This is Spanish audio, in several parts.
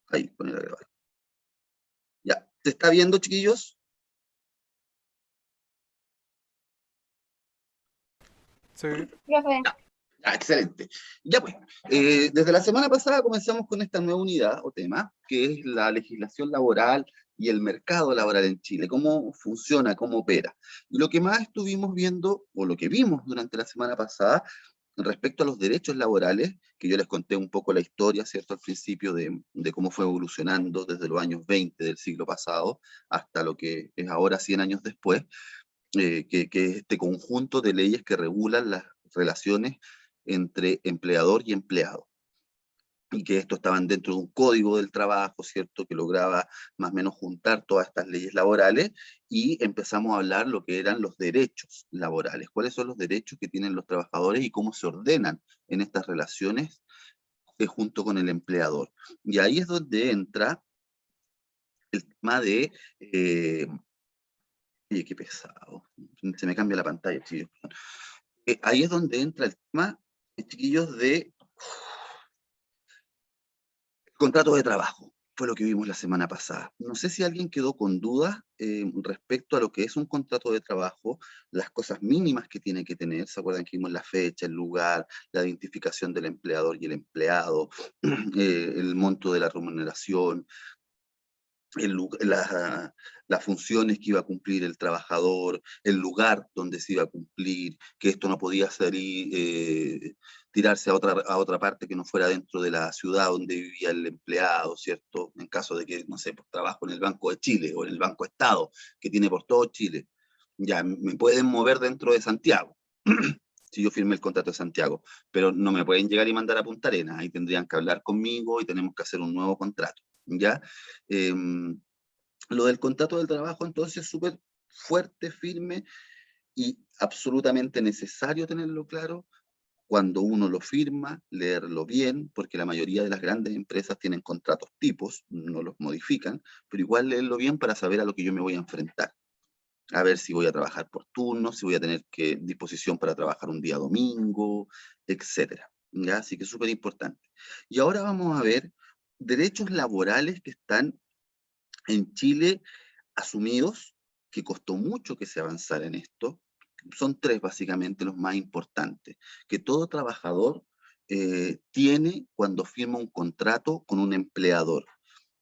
Ahí, poner a grabar. Ya, ¿se está viendo, chiquillos? Sí. Profe. Excelente. Ya pues, desde la semana pasada comenzamos con esta nueva unidad o tema, que es la legislación laboral y el mercado laboral en Chile, cómo funciona, cómo opera. Y lo que más estuvimos viendo, o lo que vimos durante la semana pasada, respecto a los derechos laborales, que yo les conté un poco la historia, ¿cierto? Al principio de cómo fue evolucionando desde los años 20 del siglo pasado hasta lo que es ahora 100 años después, que es este conjunto de leyes que regulan las relaciones entre empleador y empleado, y que estos estaban dentro de un código del trabajo, ¿cierto?, que lograba más o menos juntar todas estas leyes laborales, y empezamos a hablar lo que eran los derechos laborales, cuáles son los derechos que tienen los trabajadores y cómo se ordenan en estas relaciones junto con el empleador. Y ahí es donde entra el tema de... oye, qué pesado, se me cambia la pantalla, chicos. Ahí es donde entra el tema, chiquillos, de contratos de trabajo. Fue lo que vimos la semana pasada. No sé si alguien quedó con dudas respecto a lo que es un contrato de trabajo, las cosas mínimas que tiene que tener. ¿Se acuerdan que vimos la fecha, el lugar, la identificación del empleador y el empleado, el monto de la remuneración, las funciones que iba a cumplir el trabajador, el lugar donde se iba a cumplir, que esto no podía salir, tirarse a otra parte que no fuera dentro de la ciudad donde vivía el empleado, ¿cierto? En caso de que, no sé, pues, trabajo en el Banco de Chile o en el Banco Estado, que tiene por todo Chile. Ya, me pueden mover dentro de Santiago, si yo firmé el contrato de Santiago, pero no me pueden llegar y mandar a Punta Arenas, ahí tendrían que hablar conmigo y tenemos que hacer un nuevo contrato, ¿ya? Eh, lo del contrato del trabajo, entonces, es súper fuerte, firme y absolutamente necesario tenerlo claro cuando uno lo firma, leerlo bien, porque la mayoría de las grandes empresas tienen contratos tipos, no los modifican, pero igual leerlo bien para saber a lo que yo me voy a enfrentar. A ver si voy a trabajar por turnos, si voy a tener disposición para trabajar un día domingo, etcétera. ¿Ya? Así que es súper importante. Y ahora vamos a ver derechos laborales que están en Chile asumidos, que costó mucho que se avanzara en esto. Son tres básicamente los más importantes, que todo trabajador tiene cuando firma un contrato con un empleador.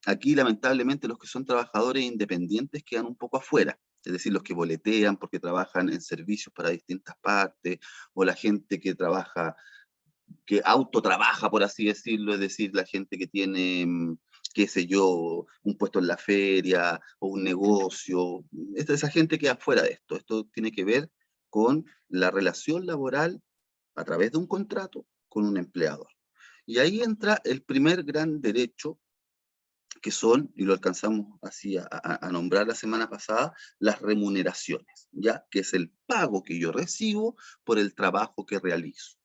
Aquí lamentablemente los que son trabajadores independientes quedan un poco afuera, es decir, los que boletean porque trabajan en servicios para distintas partes, o la gente que trabaja, que autotrabaja, por así decirlo, es decir, la gente que tiene, qué sé yo, un puesto en la feria o un negocio. Esa gente queda fuera de esto. Esto tiene que ver con la relación laboral a través de un contrato con un empleador. Y ahí entra el primer gran derecho, que son, y lo alcanzamos así a nombrar la semana pasada, las remuneraciones, ¿ya? Que es el pago que yo recibo por el trabajo que realizo.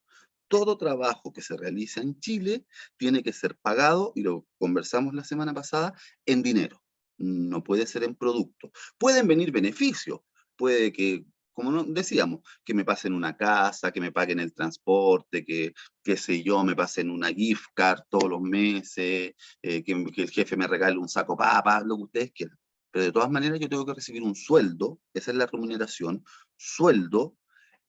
Todo trabajo que se realiza en Chile tiene que ser pagado, y lo conversamos la semana pasada, en dinero. No puede ser en producto. Pueden venir beneficios, puede que, como decíamos, que me pasen una casa, que me paguen el transporte, que, qué sé yo, me pasen una gift card todos los meses, que el jefe me regale un saco papas, lo que ustedes quieran. Pero de todas maneras yo tengo que recibir un sueldo, esa es la remuneración, sueldo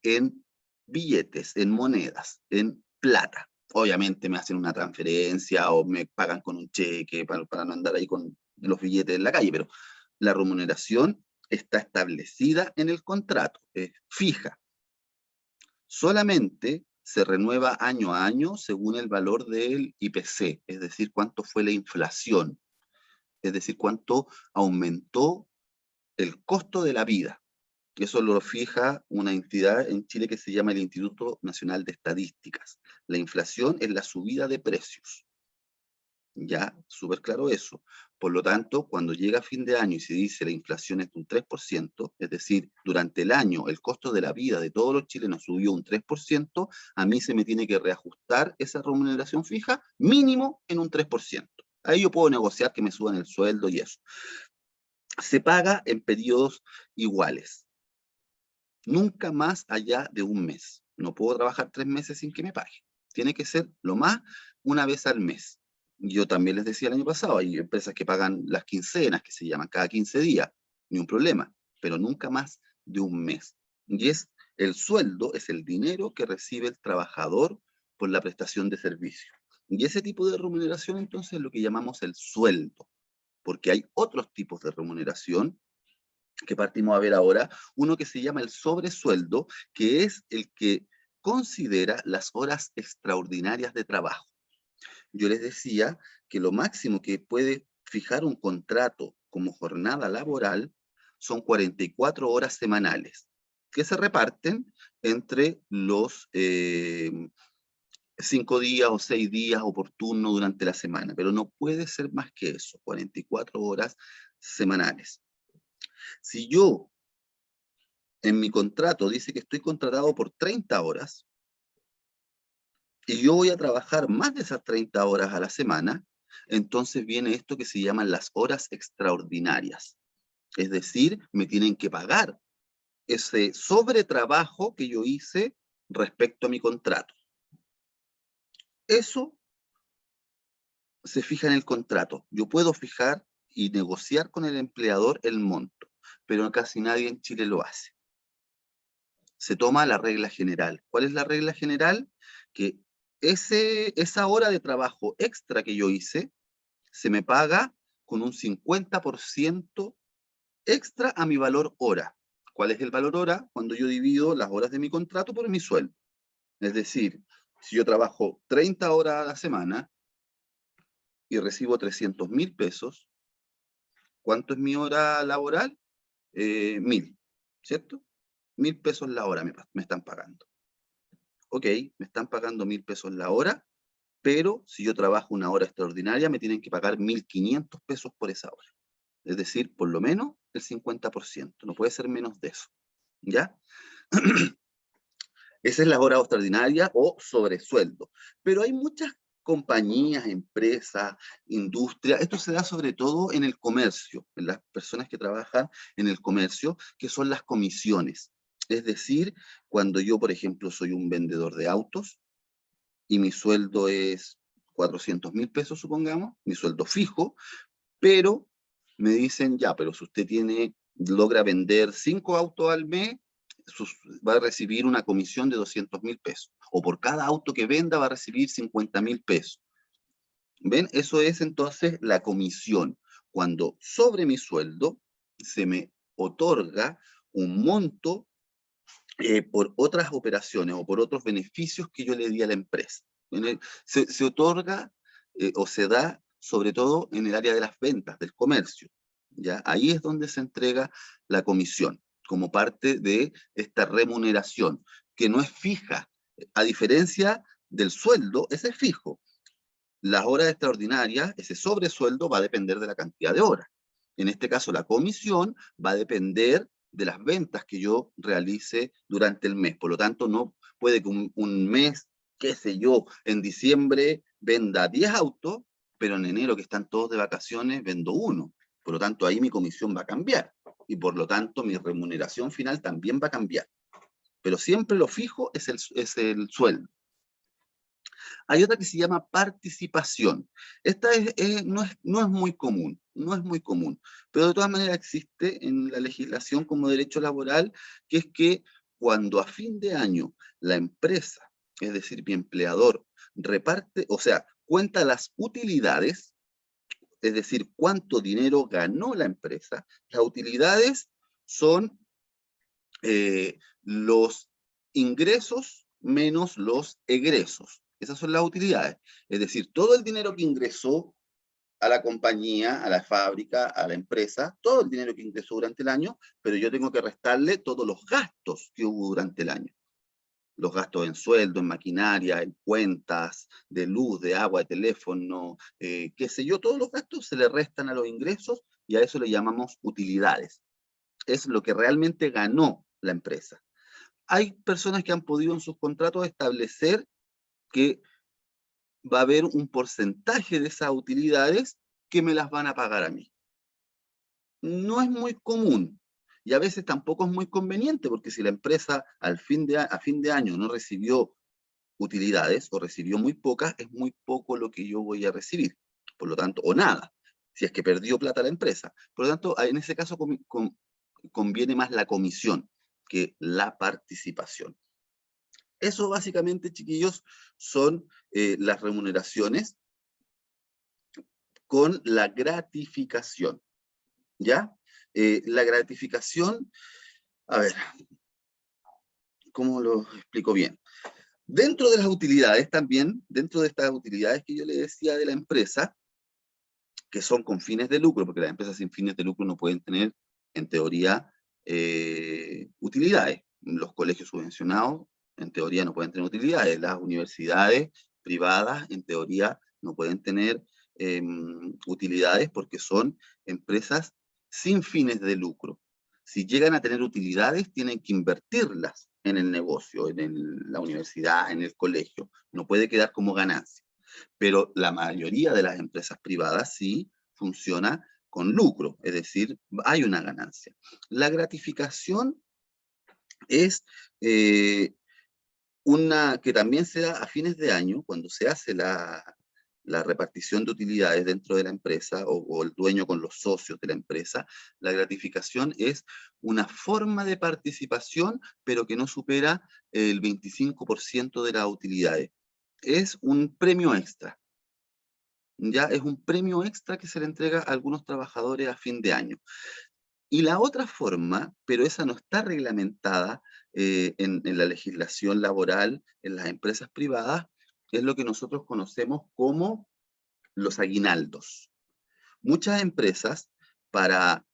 en billetes, en monedas, en plata. Obviamente me hacen una transferencia o me pagan con un cheque para no andar ahí con los billetes en la calle, pero la remuneración está establecida en el contrato, es fija. Solamente se renueva año a año según el valor del IPC, es decir, cuánto fue la inflación, es decir, cuánto aumentó el costo de la vida. Eso lo fija una entidad en Chile que se llama el Instituto Nacional de Estadísticas. La inflación es la subida de precios. Ya, súper claro eso. Por lo tanto, cuando llega fin de año y se dice la inflación es de un 3%, es decir, durante el año el costo de la vida de todos los chilenos subió un 3%, a mí se me tiene que reajustar esa remuneración fija mínimo en un 3%. Ahí yo puedo negociar que me suban el sueldo y eso. Se paga en periodos iguales, nunca más allá de un mes. No puedo trabajar 3 meses sin que me pague. Tiene que ser lo más una vez al mes. Yo también les decía el año pasado, hay empresas que pagan las quincenas, que se llaman cada 15 días, ni un problema, pero nunca más de un mes. Y el sueldo, es el dinero que recibe el trabajador por la prestación de servicio. Y ese tipo de remuneración entonces es lo que llamamos el sueldo, porque hay otros tipos de remuneración que partimos a ver ahora, uno que se llama el sobresueldo, que es el que considera las horas extraordinarias de trabajo. Yo les decía que lo máximo que puede fijar un contrato como jornada laboral son 44 horas semanales, que se reparten entre los 5 días o 6 días oportunos durante la semana, pero no puede ser más que eso, 44 horas semanales. Si yo en mi contrato dice que estoy contratado por 30 horas y yo voy a trabajar más de esas 30 horas a la semana, entonces viene esto que se llaman las horas extraordinarias. Es decir, me tienen que pagar ese sobretrabajo que yo hice respecto a mi contrato. Eso se fija en el contrato. Yo puedo fijar y negociar con el empleador el monto, pero casi nadie en Chile lo hace. Se toma la regla general. ¿Cuál es la regla general? Que esa hora de trabajo extra que yo hice se me paga con un 50% extra a mi valor hora. ¿Cuál es el valor hora? Cuando yo divido las horas de mi contrato por mi sueldo. Es decir, si yo trabajo 30 horas a la semana y recibo 300.000 pesos, ¿cuánto es mi hora laboral? 1.000, ¿cierto? 1.000 pesos la hora me están pagando. Ok, me están pagando 1.000 pesos la hora, pero si yo trabajo una hora extraordinaria, me tienen que pagar 1.500 pesos por esa hora. Es decir, por lo menos el 50%, no puede ser menos de eso, ¿ya? Esa es la hora extraordinaria o sobresueldo. Pero hay muchas compañías, empresas, industrias, esto se da sobre todo en el comercio, en las personas que trabajan en el comercio, que son las comisiones. Es decir, cuando yo, por ejemplo, soy un vendedor de autos y mi sueldo es 400.000 pesos, supongamos, mi sueldo fijo, pero me dicen, ya, pero si usted logra vender 5 autos al mes, va a recibir una comisión de 200.000 pesos. O por cada auto que venda va a recibir 50.000 pesos. ¿Ven? Eso es entonces la comisión. Cuando sobre mi sueldo se me otorga un monto por otras operaciones o por otros beneficios que yo le di a la empresa. Se otorga o se da sobre todo en el área de las ventas, del comercio. ¿Ya? Ahí es donde se entrega la comisión, como parte de esta remuneración, que no es fija, a diferencia del sueldo, ese es fijo. Las horas extraordinarias, ese sobresueldo va a depender de la cantidad de horas. En este caso, la comisión va a depender de las ventas que yo realice durante el mes. Por lo tanto, no puede que un mes, qué sé yo, en diciembre venda 10 autos, pero en enero, que están todos de vacaciones, vendo uno. Por lo tanto, ahí mi comisión va a cambiar. Y por lo tanto, mi remuneración final también va a cambiar. Pero siempre lo fijo es el sueldo. Hay otra que se llama participación. Esta no es muy común, no es muy común, pero de todas maneras existe en la legislación como derecho laboral, que es que cuando a fin de año la empresa, es decir, mi empleador, reparte, o sea, cuenta las utilidades, es decir, cuánto dinero ganó la empresa, las utilidades son los ingresos menos los egresos. Esas son las utilidades. Es decir, todo el dinero que ingresó a la compañía, a la fábrica, a la empresa, todo el dinero que ingresó durante el año, pero yo tengo que restarle todos los gastos que hubo durante el año. Los gastos en sueldo, en maquinaria, en cuentas, de luz, de agua, de teléfono, qué sé yo, todos los gastos se le restan a los ingresos y a eso le llamamos utilidades. Es lo que realmente ganó la empresa. Hay personas que han podido en sus contratos establecer que va a haber un porcentaje de esas utilidades que me las van a pagar a mí. No es muy común y a veces tampoco es muy conveniente, porque si la empresa a fin de año no recibió utilidades o recibió muy pocas, es muy poco lo que yo voy a recibir. por lo tanto, o nada, si es que perdió plata la empresa. Por lo tanto, en ese caso conviene más la comisión que la participación. Eso básicamente, chiquillos, son las remuneraciones con la gratificación, ¿ya? La gratificación, a ver, ¿cómo lo explico bien? Dentro de las utilidades también, dentro de estas utilidades que yo le decía de la empresa, que son con fines de lucro, porque las empresas sin fines de lucro no pueden tener, en teoría, utilidades. Los colegios subvencionados, en teoría, no pueden tener utilidades. Las universidades privadas, en teoría, no pueden tener utilidades porque son empresas sin fines de lucro. Si llegan a tener utilidades, tienen que invertirlas en el negocio, la universidad, en el colegio. No puede quedar como ganancia. Pero la mayoría de las empresas privadas sí funciona con lucro, es decir, hay una ganancia. La gratificación es una que también se da a fines de año, cuando se hace la repartición de utilidades dentro de la empresa o el dueño con los socios de la empresa. La gratificación es una forma de participación, pero que no supera el 25% de las utilidades. Es un premio extra. Ya es un premio extra que se le entrega a algunos trabajadores a fin de año. Y la otra forma, pero esa no está reglamentada en la legislación laboral, en las empresas privadas, es lo que nosotros conocemos como los aguinaldos. Muchas empresas, para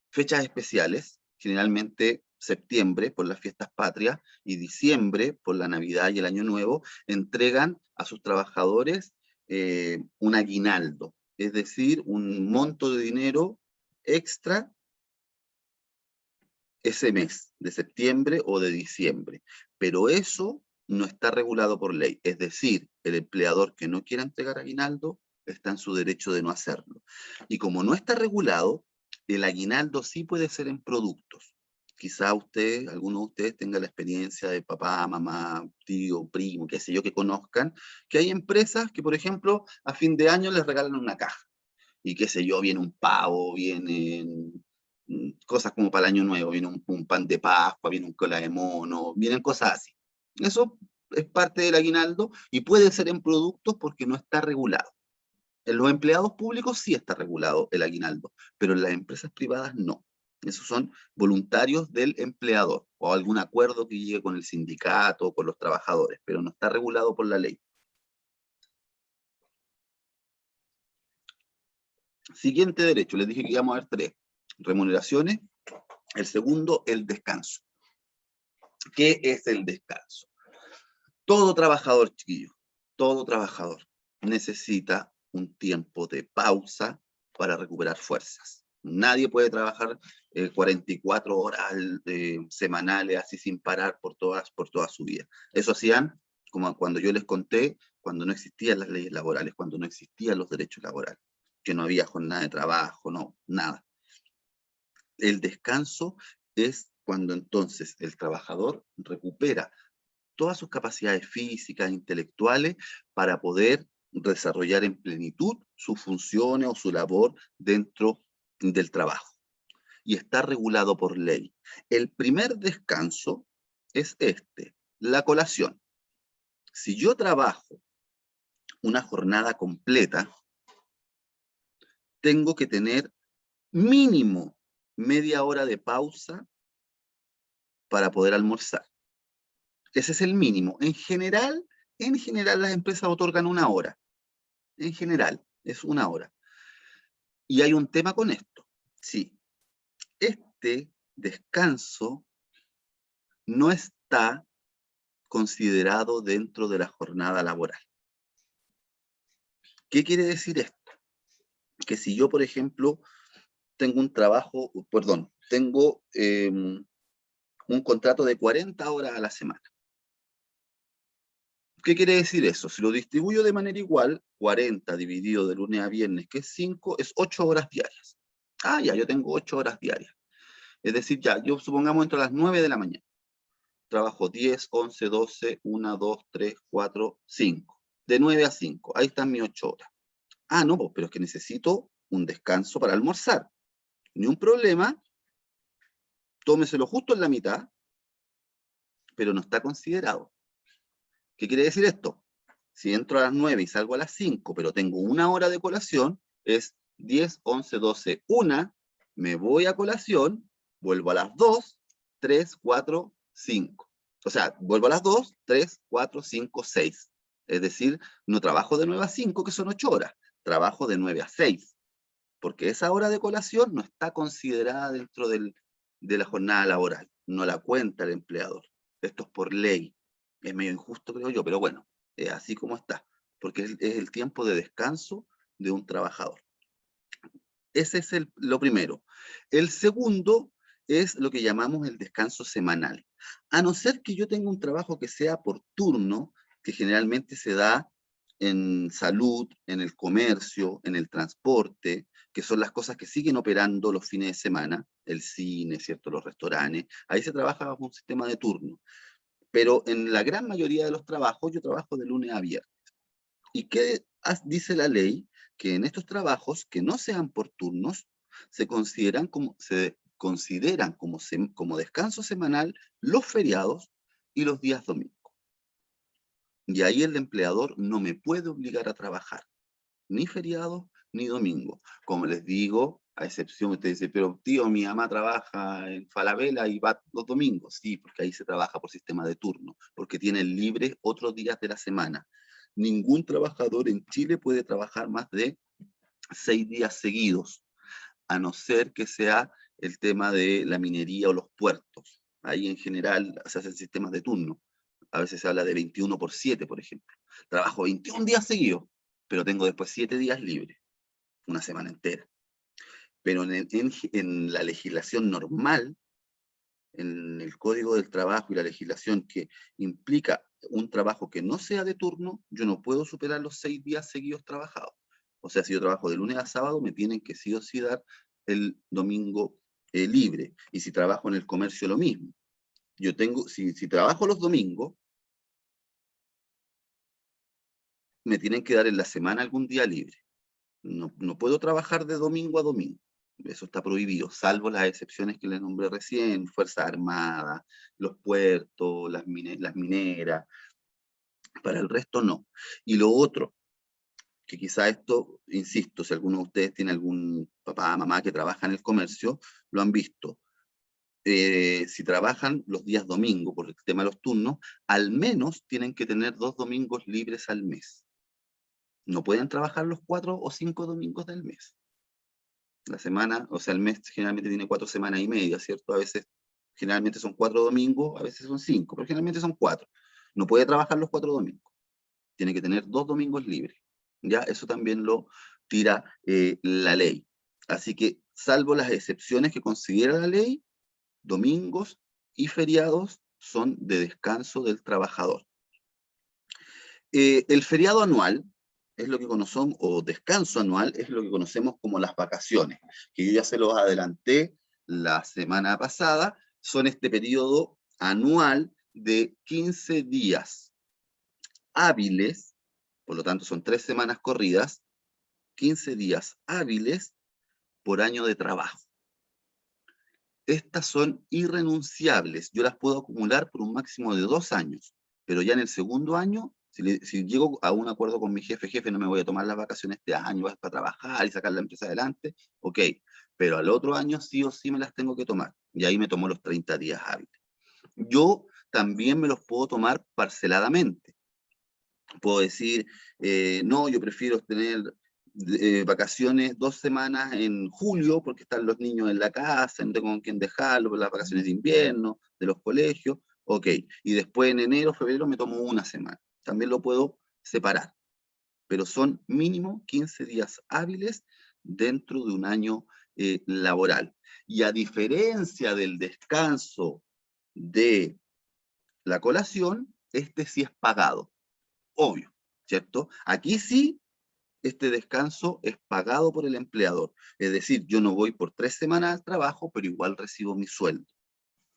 fechas especiales, generalmente septiembre por las fiestas patrias y diciembre por la Navidad y el Año Nuevo, entregan a sus trabajadores un aguinaldo, es decir, un monto de dinero extra ese mes, de septiembre o de diciembre. Pero eso no está regulado por ley, es decir, el empleador que no quiera entregar aguinaldo está en su derecho de no hacerlo. Y como no está regulado, el aguinaldo sí puede ser en productos. Quizá usted, alguno de ustedes tenga la experiencia de papá, mamá, tío, primo, qué sé yo, que conozcan, que hay empresas que, por ejemplo, a fin de año les regalan una caja. Y qué sé yo, viene un pavo, vienen cosas como para el año nuevo, viene un pan de Pascua, viene un cola de mono, vienen cosas así. Eso es parte del aguinaldo y puede ser en productos porque no está regulado. En los empleados públicos sí está regulado el aguinaldo, pero en las empresas privadas no. Esos son voluntarios del empleador o algún acuerdo que llegue con el sindicato o con los trabajadores, pero no está regulado por la ley. Siguiente derecho, les dije que íbamos a ver 3. Remuneraciones. El segundo, el descanso. ¿Qué es el descanso? Todo trabajador, chiquillo, todo trabajador necesita un tiempo de pausa para recuperar fuerzas. Nadie puede trabajar 44 horas semanales así sin parar por toda su vida. Eso hacían, como cuando yo les conté, cuando no existían las leyes laborales, cuando no existían los derechos laborales, que no había jornada de trabajo, no, nada. El descanso es cuando entonces el trabajador recupera todas sus capacidades físicas, intelectuales, para poder desarrollar en plenitud sus funciones o su labor dentro del trabajo. Y está regulado por ley. El primer descanso es la colación. Si yo trabajo una jornada completa, tengo que tener mínimo media hora de pausa para poder almorzar. Ese es el mínimo. En general las empresas otorgan una hora. En general, es una hora. Y hay un tema con esto. Sí, este descanso no está considerado dentro de la jornada laboral. ¿Qué quiere decir esto? Que si yo, por ejemplo, tengo un contrato de 40 horas a la semana. ¿Qué quiere decir eso? Si lo distribuyo de manera igual, 40 dividido de lunes a viernes, que es 5, es 8 horas diarias. Ah, ya, yo tengo 8 horas diarias. Es decir, ya, yo supongamos entro a las 9 de la mañana. Trabajo 10, 11, 12, 1, 2, 3, 4, 5. de 9 a 5, ahí están mis 8 horas. Ah, no, pues, pero es que necesito un descanso para almorzar. Ni un problema, tómeselo justo en la mitad, pero no está considerado. ¿Qué quiere decir esto? Si entro a las 9 y salgo a las 5, pero tengo una hora de colación, es 10, 11, 12, 1, me voy a colación, vuelvo a las 2, 3, 4, 5. O sea, vuelvo a las 2, 3, 4, 5, 6. Es decir, no trabajo de 9 a 5, que son 8 horas, trabajo de 9 a 6, porque esa hora de colación no está considerada dentro de la jornada laboral, no la cuenta el empleador. Esto es por ley. Es medio injusto, creo yo, pero bueno, así como está, porque es el tiempo de descanso de un trabajador. Ese es lo primero. El segundo es lo que llamamos el descanso semanal. A no ser que yo tenga un trabajo que sea por turno, que generalmente se da en salud, en el comercio, en el transporte, que son las cosas que siguen operando los fines de semana, el cine, ¿cierto? Los restaurantes, ahí se trabaja bajo un sistema de turno. Pero en la gran mayoría de los trabajos yo trabajo de lunes a viernes. ¿Y qué dice la ley? Que en estos trabajos que no sean por turnos, se consideran como descanso semanal los feriados y los días domingos. Y ahí el empleador no me puede obligar a trabajar, ni feriados ni domingos. Como les digo, a excepción, usted dice, pero tío, mi mamá trabaja en Falabella y va los domingos. Sí, porque ahí se trabaja por sistema de turno, porque tienen libres otros días de la semana. Ningún trabajador en Chile puede trabajar más de 6 días seguidos, a no ser que sea el tema de la minería o los puertos. Ahí en general se hacen sistemas de turno. A veces se habla de 21 por 7, por ejemplo. Trabajo 21 días seguidos, pero tengo después 7 días libres, una semana entera. Pero en la legislación normal, en el Código del Trabajo y la legislación que implica un trabajo que no sea de turno, yo no puedo superar los 6 días seguidos trabajados. O sea, si yo trabajo de lunes a sábado, me tienen que sí o sí dar el domingo libre. Y si trabajo en el comercio, lo mismo. Si trabajo los domingos, me tienen que dar en la semana algún día libre. No puedo trabajar de domingo a domingo. Eso está prohibido, salvo las excepciones que les nombré recién, Fuerzas Armadas, los puertos, las mineras. Para el resto no. Y lo otro, que quizá esto, insisto, si alguno de ustedes tiene algún papá, mamá que trabaja en el comercio, lo han visto. Si trabajan los días domingo por el tema de los turnos, al menos tienen que tener 2 domingos libres al mes. No pueden trabajar los 4 o 5 domingos del mes. La semana, o sea, el mes generalmente tiene 4 semanas y media, ¿cierto? A veces, generalmente son 4 domingos, a veces son 5, pero generalmente son 4. No puede trabajar los 4 domingos. Tiene que tener 2 domingos libres. ¿Ya? Eso también lo tira la ley. Así que, salvo las excepciones que considera la ley, domingos y feriados son de descanso del trabajador. El feriado anual es lo que conocemos, o descanso anual, es lo que conocemos como las vacaciones, que yo ya se los adelanté la semana pasada, son este periodo anual de 15 días hábiles, por lo tanto son 3 semanas corridas, 15 días hábiles por año de trabajo. Estas son irrenunciables, yo las puedo acumular por un máximo de 2 años, pero ya en el segundo año, si llego a un acuerdo con mi jefe, no me voy a tomar las vacaciones este año, es para trabajar y sacar la empresa adelante, ok, pero al otro año sí o sí me las tengo que tomar, y ahí me tomo los 30 días hábiles. Yo también me los puedo tomar parceladamente. Puedo decir, no, yo prefiero tener vacaciones 2 semanas en julio, porque están los niños en la casa, no tengo con quién dejarlos, las vacaciones de invierno, de los colegios, ok. Y después en enero, febrero me tomo una semana. También lo puedo separar, pero son mínimo 15 días hábiles dentro de un año laboral. Y a diferencia del descanso de la colación, este sí es pagado, obvio, ¿cierto? Aquí sí, este descanso es pagado por el empleador. Es decir, yo no voy por 3 semanas al trabajo, pero igual recibo mi sueldo.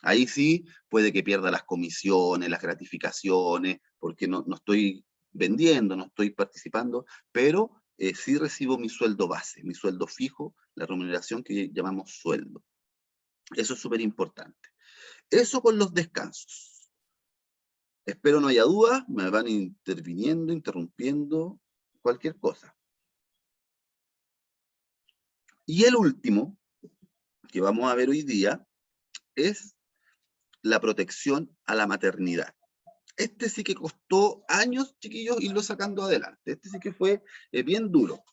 Ahí sí puede que pierda las comisiones, las gratificaciones, porque no estoy vendiendo, no estoy participando, pero sí recibo mi sueldo base, mi sueldo fijo, la remuneración que llamamos sueldo. Eso es súper importante. Eso con los descansos. Espero no haya dudas, me van interviniendo, interrumpiendo, cualquier cosa. Y el último, que vamos a ver hoy día, es la protección a la maternidad. Este sí que costó años, chiquillos, irlo sacando adelante. Este sí que fue bien duro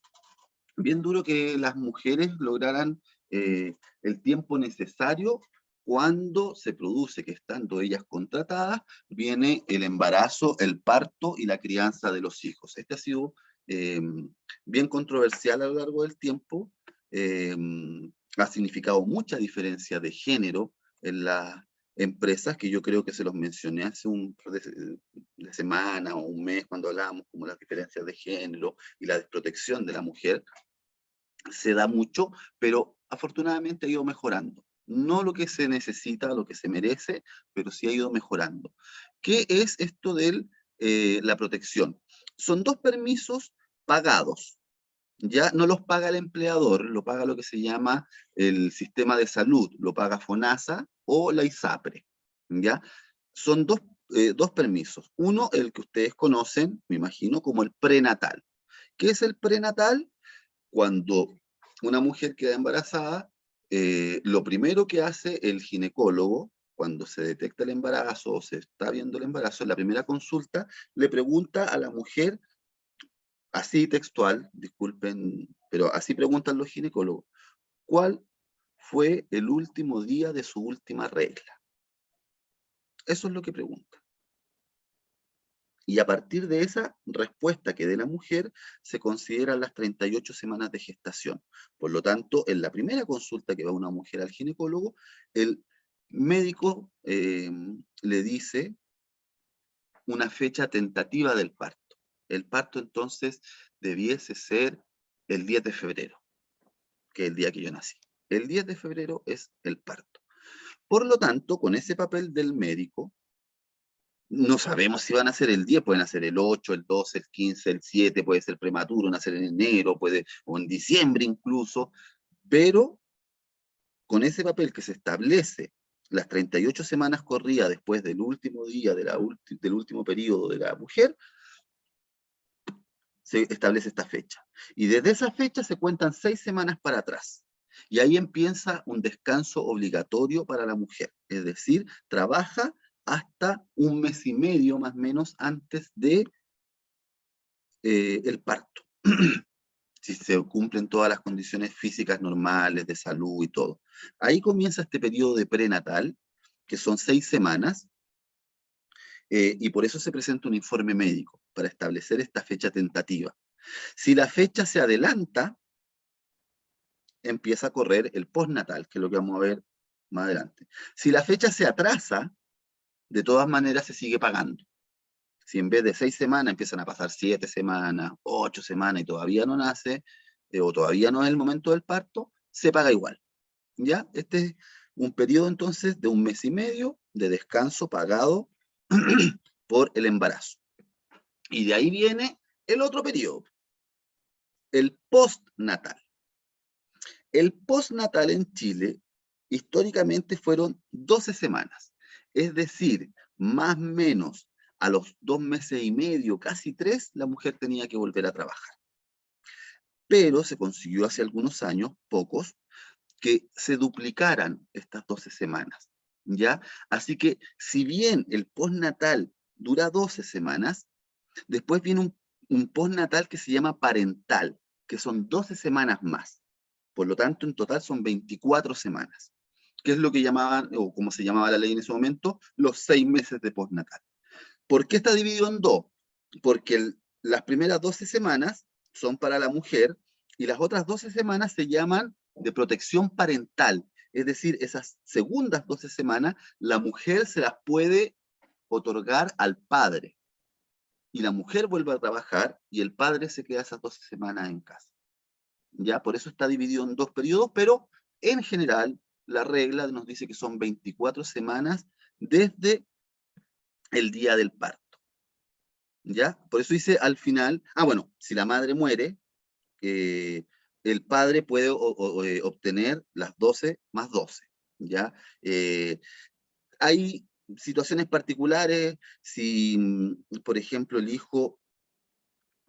que las mujeres lograran el tiempo necesario cuando se produce que estando ellas contratadas, viene el embarazo, el parto y la crianza de los hijos. Este ha sido bien controversial a lo largo del tiempo, eh, ha significado mucha diferencia de género en las empresas, que yo creo que se los mencioné hace un par de semanas o un mes cuando hablábamos como las diferencias de género y la desprotección de la mujer. Se da mucho, pero afortunadamente ha ido mejorando. No lo que se necesita, lo que se merece, pero sí ha ido mejorando. ¿Qué es esto de la protección? Son 2 permisos pagados. Ya no los paga el empleador, lo paga lo que se llama el sistema de salud, lo paga FONASA o la ISAPRE. ¿Ya? Son dos permisos. Uno, el que ustedes conocen, me imagino, como el prenatal. ¿Qué es el prenatal? Cuando una mujer queda embarazada, lo primero que hace el ginecólogo, cuando se detecta el embarazo o se está viendo el embarazo, en la primera consulta, le pregunta a la mujer, así textual, disculpen, pero así preguntan los ginecólogos, ¿cuál fue el último día de su última regla? Eso es lo que pregunta. Y a partir de esa respuesta que dé la mujer, se consideran las 38 semanas de gestación. Por lo tanto, en la primera consulta que va una mujer al ginecólogo, el médico le dice una fecha tentativa del parto. El parto entonces debiese ser el 10 de febrero, que es el día que yo nací. El 10 de febrero es el parto. Por lo tanto, con ese papel del médico, no sabemos si van a ser el 10, pueden hacer el 8, el 12, el 15, el 7, puede ser prematuro, nacer en enero, o en diciembre incluso, pero con ese papel que se establece las 38 semanas corridas después del último día del último periodo de la mujer, se establece esta fecha. Y desde esa fecha se cuentan 6 semanas para atrás. Y ahí empieza un descanso obligatorio para la mujer, es decir, trabaja hasta un mes y medio más o menos antes de el parto. Si se cumplen todas las condiciones físicas normales de salud y todo. Ahí comienza este periodo de prenatal, que son 6 semanas, y por eso se presenta un informe médico, para establecer esta fecha tentativa. Si la fecha se adelanta, empieza a correr el postnatal, que es lo que vamos a ver más adelante. Si la fecha se atrasa, de todas maneras se sigue pagando. Si en vez de 6 semanas empiezan a pasar 7 semanas, 8 semanas y todavía no nace, o todavía no es el momento del parto, se paga igual. ¿Ya? Este es un periodo entonces de un mes y medio de descanso pagado por el embarazo. Y de ahí viene el otro periodo, el postnatal. El postnatal en Chile históricamente fueron 12 semanas, es decir, más o menos a los 2 meses y medio, casi 3, la mujer tenía que volver a trabajar. Pero se consiguió hace algunos años, pocos, que se duplicaran estas 12 semanas, ¿ya? Así que si bien el postnatal dura 12 semanas, después viene un postnatal que se llama parental, que son 12 semanas más. Por lo tanto, en total son 24 semanas, que es lo que llamaban, o como se llamaba la ley en ese momento, los 6 meses de postnatal. ¿Por qué está dividido en dos? Porque las primeras 12 semanas son para la mujer y las otras 12 semanas se llaman de protección parental. Es decir, esas segundas 12 semanas, la mujer se las puede otorgar al padre. Y la mujer vuelve a trabajar y el padre se queda esas 12 semanas en casa. ¿Ya? Por eso está dividido en 2 periodos, pero en general la regla nos dice que son 24 semanas desde el día del parto. ¿ya? Por eso dice al final, bueno, si la madre muere, eh, el padre puede obtener las 12 más 12, ¿ya? Hay situaciones particulares, si, por ejemplo, el hijo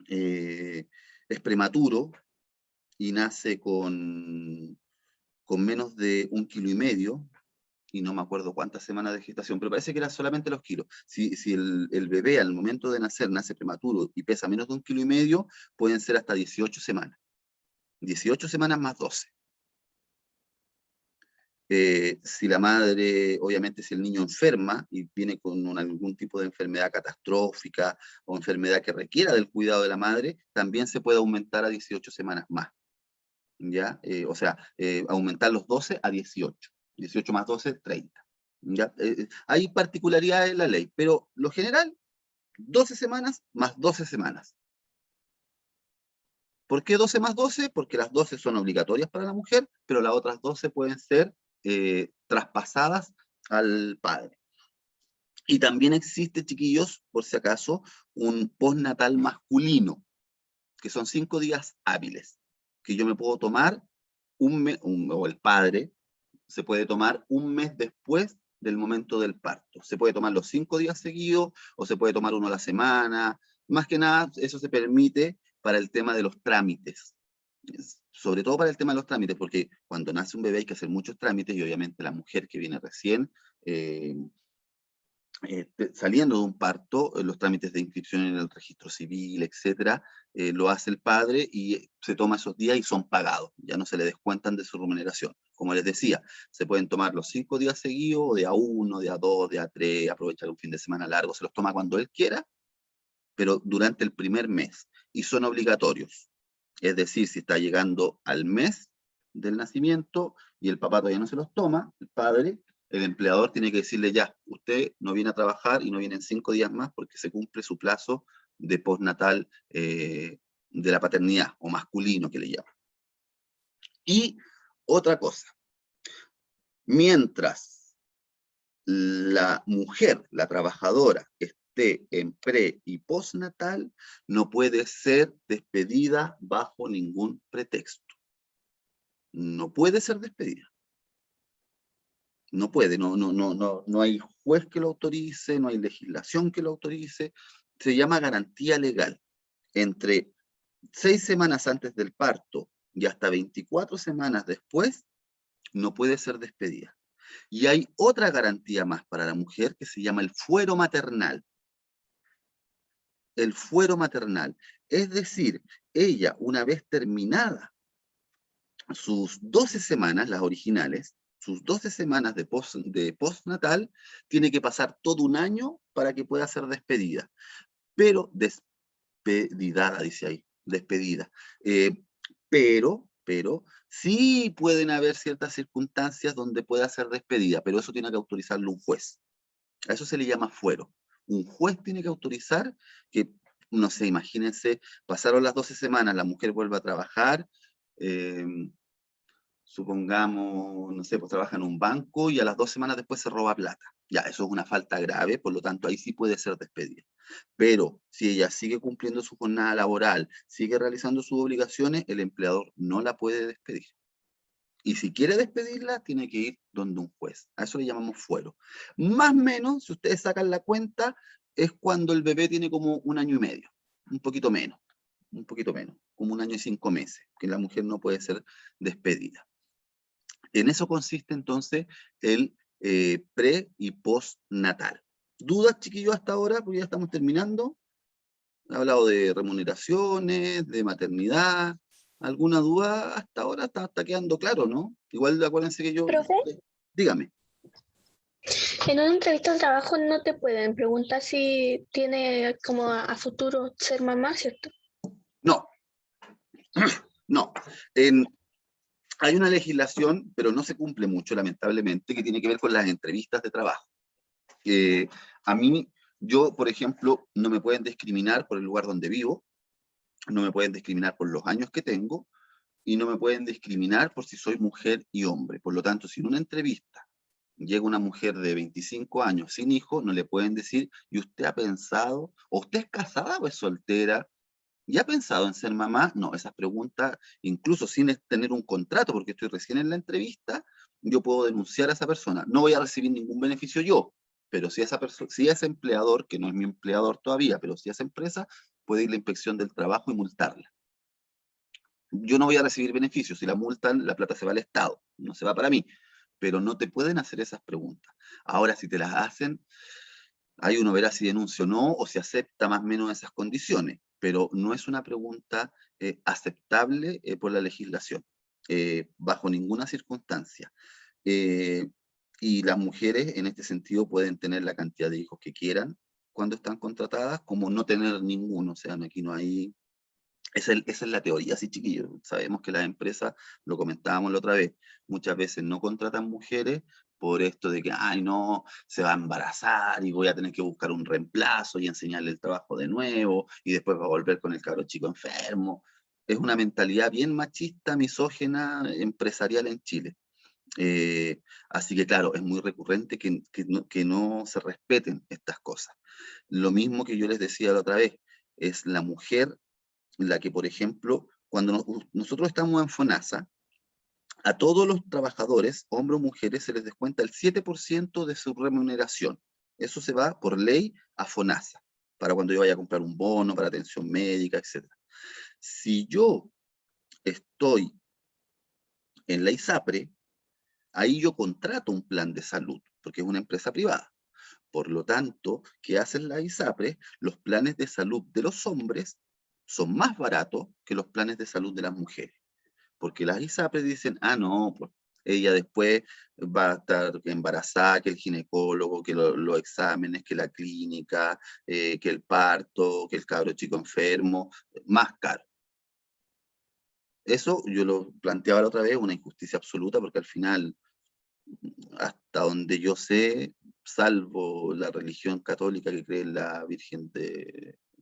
es prematuro y nace con menos de 1,5 kg, y no me acuerdo cuántas semanas de gestación, pero parece que eran solamente los kilos. Si el bebé al momento de nacer nace prematuro y pesa menos de 1,5 kg, pueden ser hasta 18 semanas. 18 semanas más 12. Si la madre, obviamente si el niño enferma y viene con algún tipo de enfermedad catastrófica o enfermedad que requiera del cuidado de la madre, también se puede aumentar a 18 semanas más, ¿ya? O sea, aumentar los 12 a 18. 18 más 12, 30. ¿Ya? Hay particularidades en la ley, pero lo general, 12 semanas más 12 semanas. ¿Por qué 12 más 12? Porque las 12 son obligatorias para la mujer, pero las otras 12 pueden ser traspasadas al padre. Y también existe, chiquillos, por si acaso, un postnatal masculino, que son 5 días hábiles, que yo me puedo tomar o el padre se puede tomar un mes después del momento del parto. Se puede tomar los 5 días seguidos o se puede tomar uno a la semana. Más que nada, eso se permite para el tema de los trámites. Sobre todo para el tema de los trámites, porque cuando nace un bebé hay que hacer muchos trámites y obviamente la mujer que viene recién saliendo de un parto, los trámites de inscripción en el registro civil, etcétera, lo hace el padre y se toma esos días y son pagados, ya no se le descuentan de su remuneración. Como les decía, se pueden tomar los 5 días seguidos, o de a 1, de a 2, de a 3, aprovechar un fin de semana largo, se los toma cuando él quiera, pero durante el primer mes, y son obligatorios. Es decir, si está llegando al mes del nacimiento y el papá todavía no se los toma, el padre, el empleador tiene que decirle ya, usted no viene a trabajar y no viene en 5 días más porque se cumple su plazo de postnatal de la paternidad, o masculino que le llaman. Y otra cosa, mientras la mujer, la trabajadora, esté en pre y postnatal, no puede ser despedida bajo ningún pretexto. No puede ser despedida. No puede, no hay juez que lo autorice, no hay legislación que lo autorice. Se llama garantía legal. Entre 6 semanas antes del parto y hasta 24 semanas después, no puede ser despedida. Y hay otra garantía más para la mujer que se llama el fuero maternal. El fuero maternal. Es decir, ella, una vez terminada sus 12 semanas, las originales, sus 12 semanas de postnatal, tiene que pasar todo un año para que pueda ser despedida. Pero despedida, dice ahí, despedida. Pero sí pueden haber ciertas circunstancias donde pueda ser despedida, pero eso tiene que autorizarlo un juez. A eso se le llama fuero. Un juez tiene que autorizar que, no sé, imagínense, pasaron las 12 semanas, la mujer vuelve a trabajar, eh, supongamos, no sé, pues trabaja en un banco y a las 2 semanas después se roba plata. Ya, eso es una falta grave, por lo tanto ahí sí puede ser despedida. Pero si ella sigue cumpliendo su jornada laboral, sigue realizando sus obligaciones, el empleador no la puede despedir. Y si quiere despedirla, tiene que ir donde un juez. A eso le llamamos fuero. Más o menos, si ustedes sacan la cuenta, es cuando el bebé tiene como 1 año y medio, un poquito menos, como 1 año y 5 meses, que la mujer no puede ser despedida. En eso consiste entonces el pre y postnatal. ¿Dudas, chiquillos, hasta ahora? Porque ya estamos terminando. He hablado de remuneraciones, de maternidad. ¿Alguna duda hasta ahora? Está quedando claro, ¿no? Igual acuérdense que yo... Profe, Dígame. en una entrevista de trabajo no te pueden preguntar si tiene como a futuro ser mamá, ¿cierto? No, no. Hay una legislación, pero no se cumple mucho, lamentablemente, que tiene que ver con las entrevistas de trabajo. A mí, yo, por ejemplo, no me pueden discriminar por el lugar donde vivo, no me pueden discriminar por los años que tengo, y no me pueden discriminar por si soy mujer y hombre. Por lo tanto, si en una entrevista Llega una mujer de 25 años sin hijo, no le pueden decir, ¿y usted ha pensado, o usted es casada o es soltera? ¿Ya ha pensado en ser mamá? No, esas preguntas, incluso sin tener un contrato, porque estoy recién en la entrevista, yo puedo denunciar a esa persona. No voy a recibir ningún beneficio yo, pero si esa persona, si ese empleador, que no es mi empleador todavía, pero si esa empresa, puede ir a la inspección del trabajo y multarla. Yo no voy a recibir beneficios. Si la multan, la plata se va al Estado, no se va para mí. Pero no te pueden hacer esas preguntas. Ahora, si te las hacen, ahí uno verá si denuncia o no, o si acepta más o menos esas condiciones. Pero no es una pregunta aceptable por la legislación, bajo ninguna circunstancia. Eh, y las mujeres, en este sentido, pueden tener la cantidad de hijos que quieran cuando están contratadas, como no tener ninguno. O sea, aquí no hay esa es la teoría, sí, chiquillos. Sabemos que las empresas, lo comentábamos la otra vez, muchas veces no contratan mujeres por esto de que, ay, no, se va a embarazar y voy a tener que buscar un reemplazo y enseñarle el trabajo de nuevo y después va a volver con el cabro chico enfermo. Es una mentalidad bien machista, misógena, empresarial en Chile. Así que, claro, es muy recurrente que no se respeten estas cosas. Lo mismo que yo les decía la otra vez, es la mujer la que, por ejemplo, cuando nosotros estamos en FONASA, a todos los trabajadores, hombres o mujeres, se les descuenta el 7% de su remuneración. Eso se va por ley a FONASA, para cuando yo vaya a comprar un bono, para atención médica, etc. Si yo estoy en la ISAPRE, ahí yo contrato un plan de salud, porque es una empresa privada. Por lo tanto, ¿qué hacen la ISAPRE? Los planes de salud de los hombres son más baratos que los planes de salud de las mujeres. Porque las ISAPRES dicen, ah, no, pues ella después va a estar embarazada, que el ginecólogo, que los exámenes, que la clínica, que el parto, que el cabro chico enfermo, más caro. Eso yo lo planteaba la otra vez, una injusticia absoluta, porque al final, hasta donde yo sé, salvo la religión católica que cree en la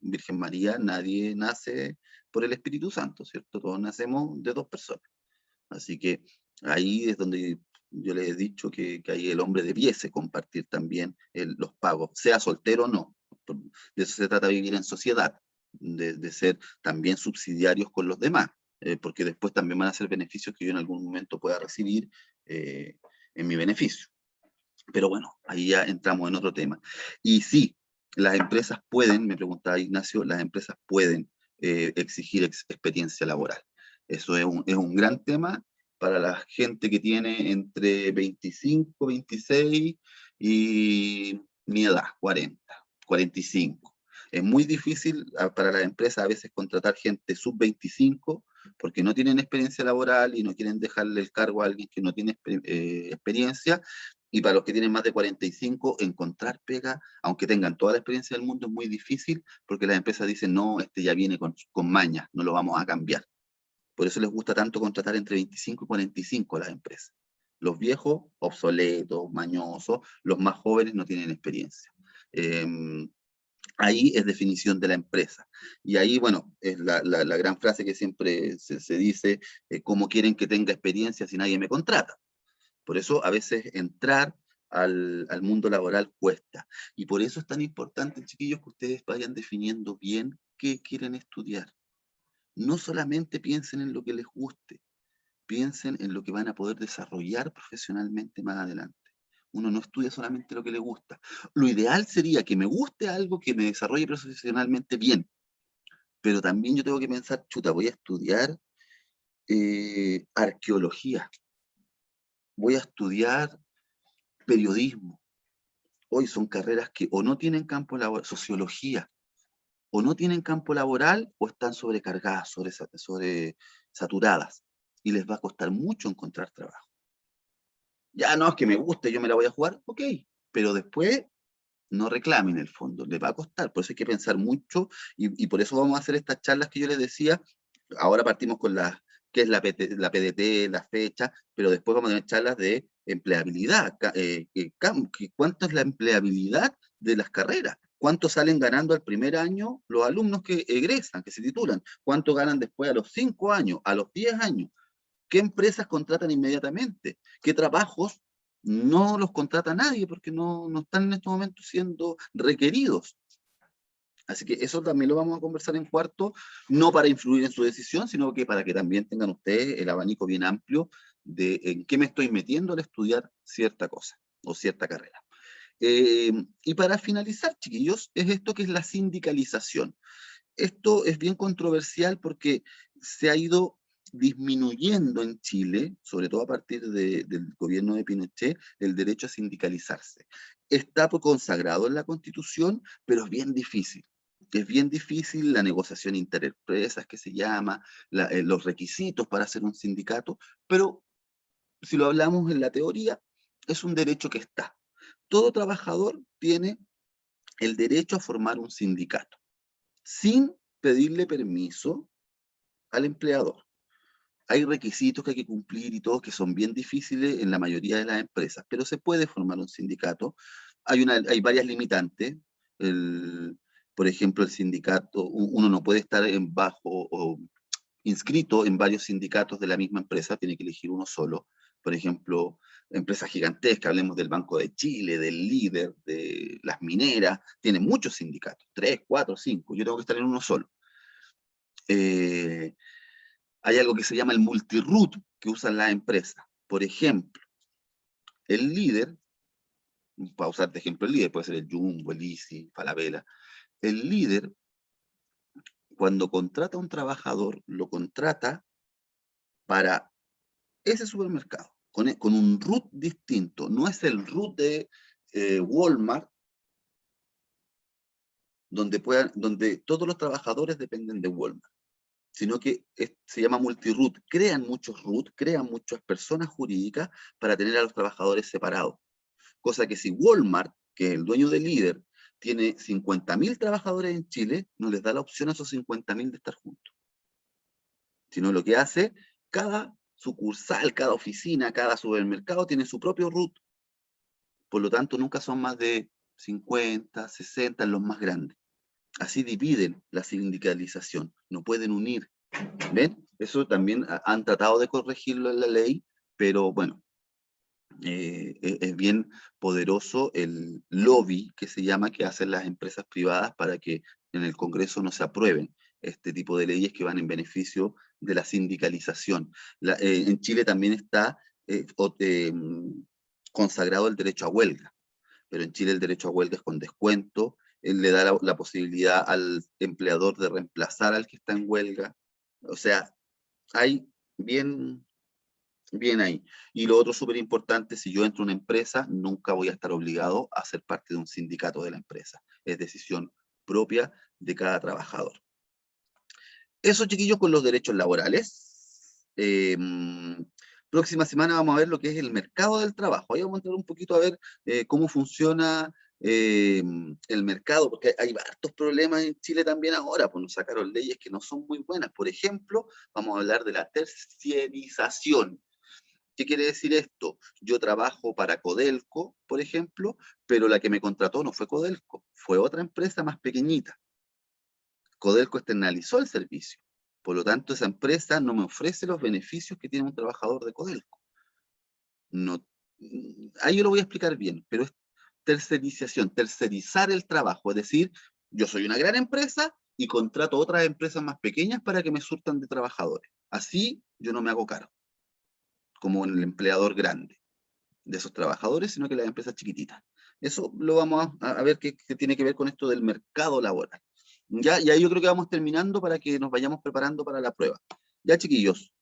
Virgen María, nadie nace por el Espíritu Santo, ¿cierto? Todos nacemos de dos personas. Así que ahí es donde yo les he dicho que ahí el hombre debiese compartir también los pagos, sea soltero o no. De eso se trata de vivir en sociedad, de ser también subsidiarios con los demás, porque después también van a ser beneficios que yo en algún momento pueda recibir eh, en mi beneficio. Pero bueno, ahí ya entramos en otro tema. Y sí, las empresas pueden, me preguntaba Ignacio, las empresas pueden exigir experiencia laboral. Eso es un gran tema para la gente que tiene entre 25, 26 y mi edad, 40, 45. Es muy difícil para las empresas a veces contratar gente sub 25 porque no tienen experiencia laboral y no quieren dejarle el cargo a alguien que no tiene experiencia. Y para los que tienen más de 45, encontrar pega, aunque tengan toda la experiencia del mundo, es muy difícil porque las empresas dicen, no, este ya viene con maña, no lo vamos a cambiar. Por eso les gusta tanto contratar entre 25 y 45 a las empresas. Los viejos, obsoletos, mañosos, los más jóvenes no tienen experiencia. Eh, Ahí es definición de la empresa. Y ahí, bueno, es la gran frase que siempre se dice, ¿cómo quieren que tenga experiencia si nadie me contrata? Por eso a veces entrar al mundo laboral cuesta. Y por eso es tan importante, chiquillos, que ustedes vayan definiendo bien qué quieren estudiar. No solamente piensen en lo que les guste, piensen en lo que van a poder desarrollar profesionalmente más adelante. Uno no estudia solamente lo que le gusta. Lo ideal sería que me guste algo que me desarrolle profesionalmente bien, pero también yo tengo que pensar, chuta, voy a estudiar arqueología, voy a estudiar periodismo. Hoy son carreras que o no tienen campo laboral, sociología, o no tienen campo laboral o están sobrecargadas, sobre saturadas, y les va a costar mucho encontrar trabajo. Ya no es que me guste, yo me la voy a jugar, ok, pero después no reclamen el fondo, les va a costar, por eso hay que pensar mucho y por eso vamos a hacer estas charlas que yo les decía. Ahora partimos con qué es la PDT, la fecha, pero después vamos a tener charlas de empleabilidad, cuánto es la empleabilidad de las carreras, cuánto salen ganando al primer año los alumnos que egresan, que se titulan, cuánto ganan después a los 5 años, a los 10 años, qué empresas contratan inmediatamente, qué trabajos no los contrata nadie porque no están en estos momentos siendo requeridos. Así que eso también lo vamos a conversar en cuarto, no para influir en su decisión, sino que para que también tengan ustedes el abanico bien amplio de en qué me estoy metiendo al estudiar cierta cosa o cierta carrera. Y para finalizar, chiquillos, es esto que es la sindicalización. Esto es bien controversial porque se ha ido disminuyendo en Chile, sobre todo a partir del gobierno de Pinochet, el derecho a sindicalizarse. Está consagrado en la Constitución, pero es bien difícil. Es bien difícil la negociación interempresas, que se llama, los requisitos para hacer un sindicato, pero si lo hablamos en la teoría, es un derecho que está. Todo trabajador tiene el derecho a formar un sindicato, sin pedirle permiso al empleador. Hay requisitos que hay que cumplir y todos que son bien difíciles en la mayoría de las empresas, pero se puede formar un sindicato. Hay varias limitantes. Por ejemplo, el sindicato, uno no puede estar bajo o inscrito en varios sindicatos de la misma empresa, tiene que elegir uno solo. Por ejemplo, empresas gigantescas, hablemos del Banco de Chile, del Líder, de las mineras, tienen muchos sindicatos, 3, 4, 5, yo tengo que estar en uno solo. Hay algo que se llama el multiroot que usan las empresas. Por ejemplo, el Líder, para usar de ejemplo el Líder, puede ser el Jumbo, el Easy, Falabella. El Líder, cuando contrata a un trabajador, lo contrata para ese supermercado, con un root distinto. No es el root de Walmart, donde todos los trabajadores dependen de Walmart, sino que se llama multiroot. Crean muchos root, crean muchas personas jurídicas para tener a los trabajadores separados. Cosa que si Walmart, que es el dueño del Líder, tiene 50.000 trabajadores en Chile, no les da la opción a esos 50.000 de estar juntos. Sino lo que hace, cada sucursal, cada oficina, cada supermercado tiene su propio root. Por lo tanto, nunca son más de 50, 60 los más grandes. Así dividen la sindicalización, no pueden unir. ¿Ven? Eso también han tratado de corregirlo en la ley, pero bueno, es bien poderoso el lobby que se llama, que hacen las empresas privadas para que en el Congreso no se aprueben este tipo de leyes que van en beneficio de la sindicalización. En Chile también está consagrado el derecho a huelga, pero en Chile el derecho a huelga es con descuento, él le da la posibilidad al empleador de reemplazar al que está en huelga. O sea, hay bien ahí. Y lo otro súper importante, si yo entro a una empresa, nunca voy a estar obligado a ser parte de un sindicato de la empresa. Es decisión propia de cada trabajador. Eso, chiquillos, con los derechos laborales. Próxima semana vamos a ver lo que es el mercado del trabajo. Ahí vamos a entrar un poquito a ver cómo funciona el mercado, porque hay hartos problemas en Chile también ahora, pues nos sacaron leyes que no son muy buenas. Por ejemplo, vamos a hablar de la terciarización. ¿Qué quiere decir esto? Yo trabajo para Codelco, por ejemplo, pero la que me contrató no fue Codelco, fue otra empresa más pequeñita. Codelco externalizó el servicio. Por lo tanto, esa empresa no me ofrece los beneficios que tiene un trabajador de Codelco. No, ahí yo lo voy a explicar bien, pero es tercerización, tercerizar el trabajo. Es decir, yo soy una gran empresa y contrato otras empresas más pequeñas para que me surtan de trabajadores. Así yo no me hago cargo, como el empleador grande de esos trabajadores, sino que las empresas chiquititas. Eso lo vamos a ver qué tiene que ver con esto del mercado laboral. Ya, y ahí yo creo que vamos terminando para que nos vayamos preparando para la prueba. Ya, chiquillos,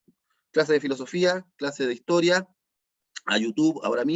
clase de filosofía, clase de historia, a YouTube ahora mismo.